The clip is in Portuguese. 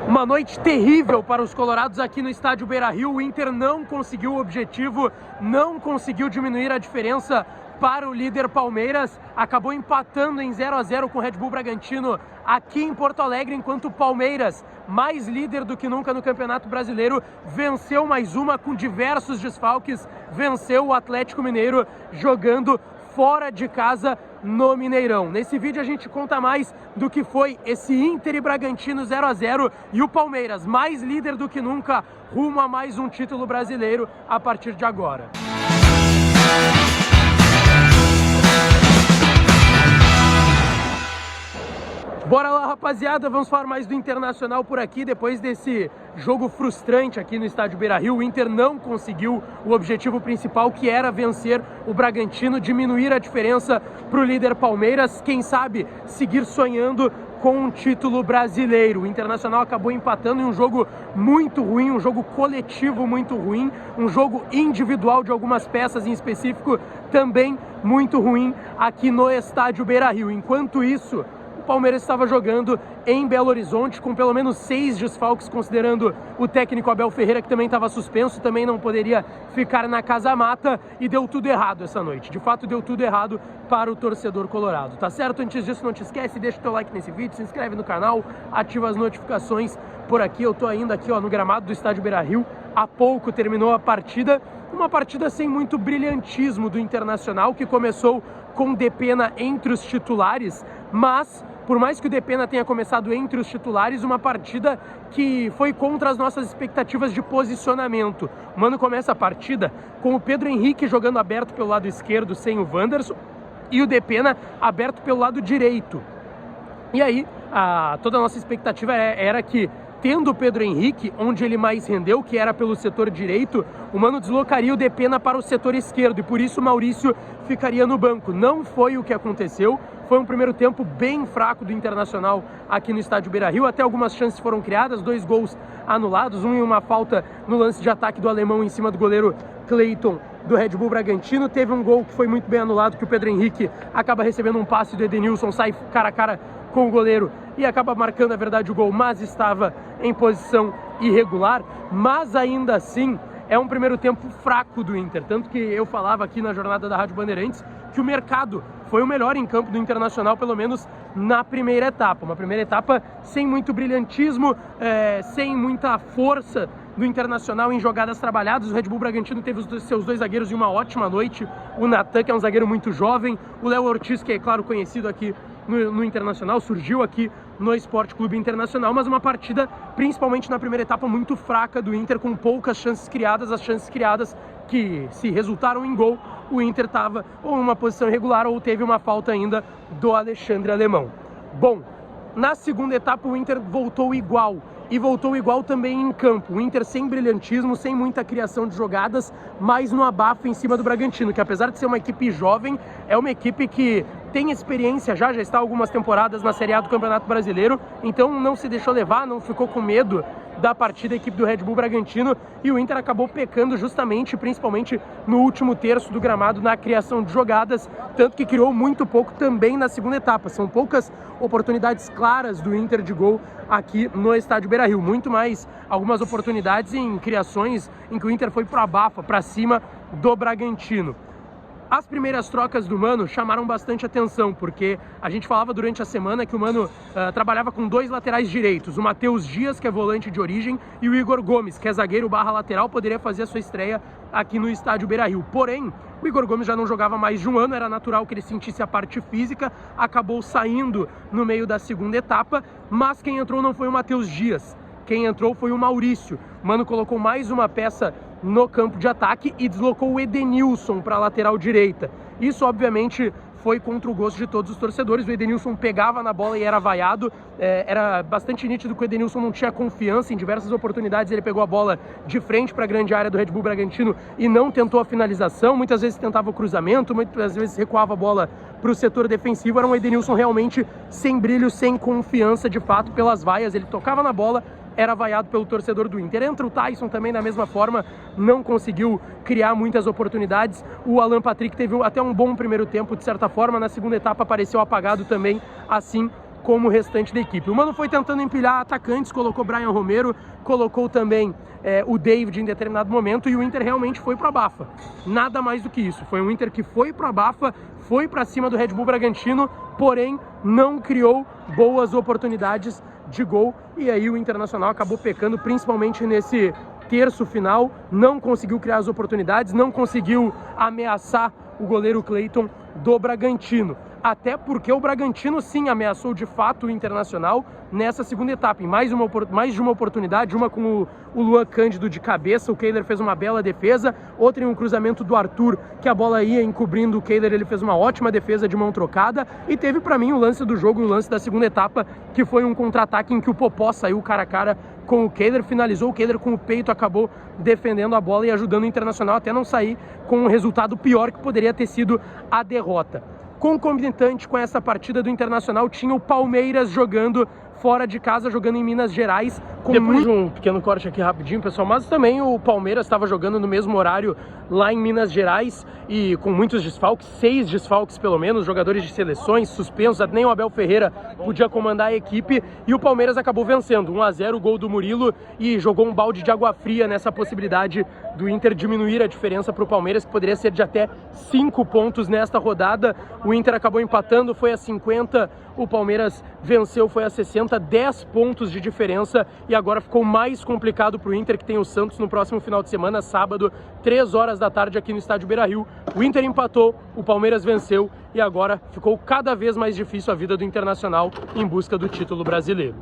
Uma noite terrível para os colorados aqui no estádio Beira-Rio. O Inter não conseguiu o objetivo, não conseguiu diminuir a diferença para o líder Palmeiras. Acabou empatando em 0-0 com o Red Bull Bragantino aqui em Porto Alegre, enquanto o Palmeiras, mais líder do que nunca no Campeonato Brasileiro, venceu mais uma com diversos desfalques, venceu o Atlético Mineiro jogando fora de casa no Mineirão. Nesse vídeo a gente conta mais do que foi esse Inter e Bragantino 0-0 e o Palmeiras, mais líder do que nunca, rumo a mais um título brasileiro a partir de agora. Bora lá, rapaziada, vamos falar mais do Internacional por aqui. Depois desse jogo frustrante aqui no estádio Beira-Rio, o Inter não conseguiu o objetivo principal, que era vencer o Bragantino, diminuir a diferença para o líder Palmeiras, quem sabe seguir sonhando com um título brasileiro. O Internacional acabou empatando em um jogo muito ruim, um jogo coletivo muito ruim, um jogo individual de algumas peças em específico também muito ruim aqui no estádio Beira-Rio. Enquanto isso, o Palmeiras estava jogando em Belo Horizonte com pelo menos 6 desfalques, considerando o técnico Abel Ferreira, que também estava suspenso, também não poderia ficar na casa mata, e deu tudo errado essa noite. De fato, deu tudo errado para o torcedor colorado, tá certo? Antes disso, não te esquece, deixa o teu like nesse vídeo, se inscreve no canal, ativa as notificações por aqui. Eu tô ainda aqui, ó, no gramado do estádio Beira-Rio. Há pouco terminou a partida, uma partida sem muito brilhantismo do Internacional, que começou com Depena entre os titulares, mas por mais que o Depena tenha começado entre os titulares, uma partida que foi contra as nossas expectativas de posicionamento. O Mano começa a partida com o Pedro Henrique jogando aberto pelo lado esquerdo sem o Wanderson e o Depena aberto pelo lado direito. E aí, toda a nossa expectativa era que, tendo o Pedro Henrique, onde ele mais rendeu, que era pelo setor direito, o Mano deslocaria o Depena para o setor esquerdo e por isso o Maurício ficaria no banco. Não foi o que aconteceu, foi um primeiro tempo bem fraco do Internacional aqui no estádio Beira-Rio, até algumas chances foram criadas, 2 gols anulados, um em uma falta no lance de ataque do alemão em cima do goleiro Cleiton do Red Bull Bragantino. Teve um gol que foi muito bem anulado, que o Pedro Henrique acaba recebendo um passe do Edenilson, sai cara a cara com o goleiro e acaba marcando, na verdade, o gol, mas estava em posição irregular. Mas ainda assim é um primeiro tempo fraco do Inter, tanto que eu falava aqui na jornada da Rádio Bandeirantes que o mercado foi o melhor em campo do Internacional, pelo menos na primeira etapa. Uma primeira etapa sem muito brilhantismo, sem muita força do Internacional em jogadas trabalhadas. O Red Bull Bragantino teve os seus 2 zagueiros em uma ótima noite. O Natan, que é um zagueiro muito jovem, o Léo Ortiz, que é, claro, conhecido aqui no Internacional, surgiu aqui no Esporte Clube Internacional, mas uma partida, principalmente na primeira etapa, muito fraca do Inter, com poucas chances criadas. As chances criadas que se resultaram em gol, o Inter estava ou em uma posição irregular ou teve uma falta ainda do Alexandre Alemão. Bom, na segunda etapa o Inter voltou igual, e voltou igual também em campo. O Inter sem brilhantismo, sem muita criação de jogadas, mas no abafo em cima do Bragantino, que apesar de ser uma equipe jovem, é uma equipe que tem experiência, já está há algumas temporadas na Série A do Campeonato Brasileiro, então não se deixou levar, não ficou com medo da partida a equipe do Red Bull Bragantino, e o Inter acabou pecando justamente, principalmente no último terço do gramado, na criação de jogadas, tanto que criou muito pouco também na segunda etapa. São poucas oportunidades claras do Inter de gol aqui no estádio Beira-Rio, muito mais algumas oportunidades em criações em que o Inter foi para abafa, para cima do Bragantino. As primeiras trocas do Mano chamaram bastante atenção, porque a gente falava durante a semana que o Mano trabalhava com 2 laterais direitos, o Matheus Dias, que é volante de origem, e o Igor Gomes, que é zagueiro barra lateral, poderia fazer a sua estreia aqui no estádio Beira-Rio. Porém, o Igor Gomes já não jogava mais de um ano, era natural que ele sentisse a parte física, acabou saindo no meio da segunda etapa, mas quem entrou não foi o Matheus Dias, quem entrou foi o Maurício. O Mano colocou mais uma peça no campo de ataque e deslocou o Edenilson para a lateral direita. Isso, obviamente, foi contra o gosto de todos os torcedores. O Edenilson pegava na bola e era vaiado. Era bastante nítido que o Edenilson não tinha confiança. Em diversas oportunidades ele pegou a bola de frente para a grande área do Red Bull Bragantino e não tentou a finalização. Muitas vezes tentava o cruzamento, muitas vezes recuava a bola para o setor defensivo. Era um Edenilson realmente sem brilho, sem confiança, de fato, pelas vaias. Ele tocava na bola, era vaiado pelo torcedor do Inter. Entra o Tyson também da mesma forma, não conseguiu criar muitas oportunidades. O Alan Patrick teve até um bom primeiro tempo, de certa forma. Na segunda etapa apareceu apagado também, assim como o restante da equipe. O Mano foi tentando empilhar atacantes, colocou Brian Romero, colocou também o David em determinado momento, e o Inter realmente foi pro abafa. Nada mais do que isso. Foi um Inter que foi pro abafa, foi para cima do Red Bull Bragantino, porém não criou boas oportunidades de gol, e aí o Internacional acabou pecando principalmente nesse terço final, não conseguiu criar as oportunidades, não conseguiu ameaçar o goleiro Cleiton do Bragantino. Até porque o Bragantino sim ameaçou de fato o Internacional nessa segunda etapa, em mais de uma oportunidade, uma com o Luan Cândido de cabeça, o Kehler fez uma bela defesa, outra em um cruzamento do Arthur, que a bola ia encobrindo o Kehler, ele fez uma ótima defesa de mão trocada, e teve para mim o lance do jogo, o lance da segunda etapa, que foi um contra-ataque em que o Popó saiu cara a cara com o Kehler, finalizou o Kehler com o peito, acabou defendendo a bola e ajudando o Internacional até não sair com um resultado pior, que poderia ter sido a derrota. Concomitante com essa partida do Internacional tinha o Palmeiras jogando fora de casa, jogando em Minas Gerais. Depois de um pequeno corte aqui rapidinho, pessoal, mas também o Palmeiras estava jogando no mesmo horário lá em Minas Gerais e com muitos desfalques, 6 desfalques pelo menos, jogadores de seleções suspensos, nem o Abel Ferreira podia comandar a equipe, e o Palmeiras acabou vencendo 1-0, o gol do Murilo, e jogou um balde de água fria nessa possibilidade do Inter diminuir a diferença para o Palmeiras, que poderia ser de até 5 pontos nesta rodada. O Inter acabou empatando, foi a 50, o Palmeiras venceu, foi a 60, 10 pontos de diferença, e agora ficou mais complicado para o Inter, que tem o Santos no próximo final de semana, sábado, 3 horas da tarde aqui no estádio Beira-Rio. O Inter empatou, o Palmeiras venceu, e agora ficou cada vez mais difícil a vida do Internacional em busca do título brasileiro.